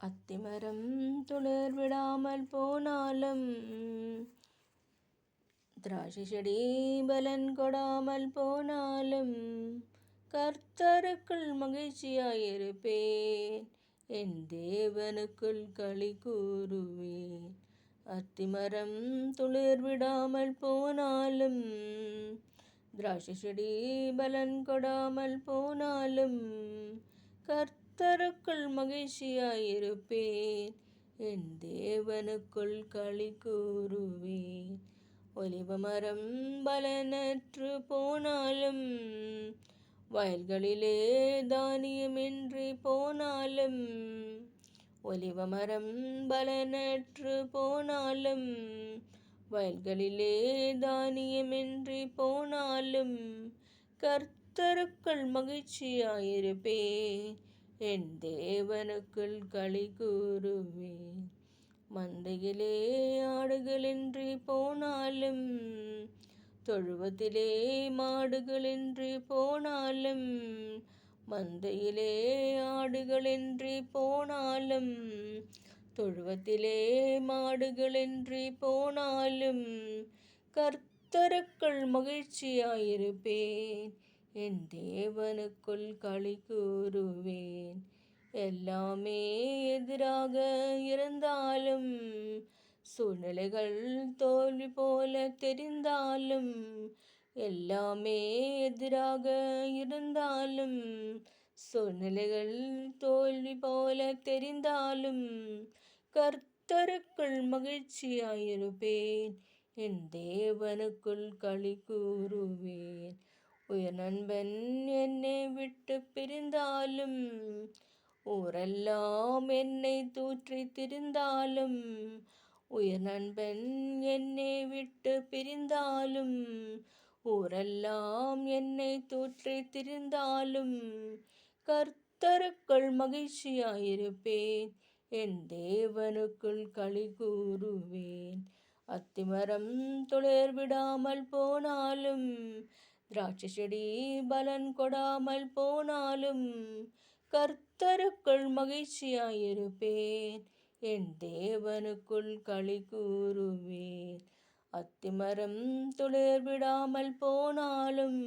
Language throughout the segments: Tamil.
அத்திமரம் துளிர் விடாமல் போனாலும், திராட்சை செடி பலன் கொடாமல் போனாலும், கர்த்தருக்குள் மகிழ்ச்சியாயிருப்பேன், என் தேவனுக்குள் களி கூறுவேன். அத்திமரம் துளிர் விடாமல் போனாலும், திராட்சை செடி பலன் கொடாமல் போனாலும், கர்த்தருக்குள் மகிழ்ச்சியாயிருப்பேன், என் தேவனுக்குள் களி கூறுவேன். ஒலிவ மரம் பலனற்று போனாலும், வயல்களிலே தானியமின்றி போனாலும், ஒலிவ மரம் பலனற்று போனாலும், வயல்களிலே தானியமின்றி போனாலும், கர்த்தருக்குள் மகிழ்ச்சியாயிருப்பேன், என் தேவனுக்குள் களி கூறுவேன். மந்தையிலே ஆடுகளின்றி போனாலும், தொழுவத்திலே மாடுகளின்றி போனாலும், மந்தையிலே ஆடுகளின்றி போனாலும், தொழுவத்திலே மாடுகளின்றி போனாலும், கர்த்தருக்குள் மகிழ்ச்சியாயிருப்பேன், என் தேவனுக்குள் களி கூறுவேன். எல்லாமே எதிராக இருந்தாலும், சூழ்நிலைகள் தோல்வி போல தெரிந்தாலும், எல்லாமே எதிராக இருந்தாலும், சூழ்நிலைகள் தோல்வி போல தெரிந்தாலும், கர்த்தருக்குள் மகிழ்ச்சியாயிருப்பேன், என் தேவனுக்குள் களி கூறுவேன். உயர் நண்பன் என்னை விட்டு பிரிந்தாலும், ஊரெல்லாம் என்னை தூற்றி திரிந்தாலும், உயர் நண்பன் என்னை விட்டு பிரிந்தாலும், ஊரெல்லாம் என்னை தூற்றி திரிந்தாலும், கர்த்தருக்குள் மகிழ்ச்சியாயிருப்பேன், என் தேவனுக்குள் களி கூறுவேன். அத்திமரம் துளிர் விடாமல் போனாலும், திராட்சை செடி பலன் கொடாமல் போனாலும், கர்த்தருக்குள் மகிழ்ச்சியாயிருப்பேன், என் தேவனுக்குள் களி கூறுவேன். அத்திமரம் துளிர் விடாமல் போனாலும்,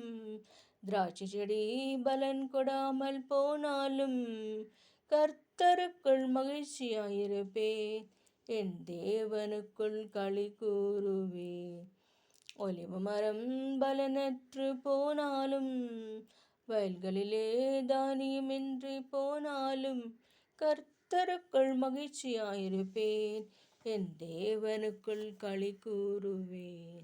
திராட்சை செடி பலன் கொடாமல் போனாலும், கர்த்தருக்குள் மகிழ்ச்சியாயிருப்பேன், என் தேவனுக்குள் களி கூறுவேன். ஒலிவ மரம் பலனற்று போனாலும், வயல்களிலே தானியமின்றி போனாலும், கர்த்தருக்குள் மகிழ்ச்சியாயிருப்பேன், என் தேவனுக்குள் களி கூறுவேன்.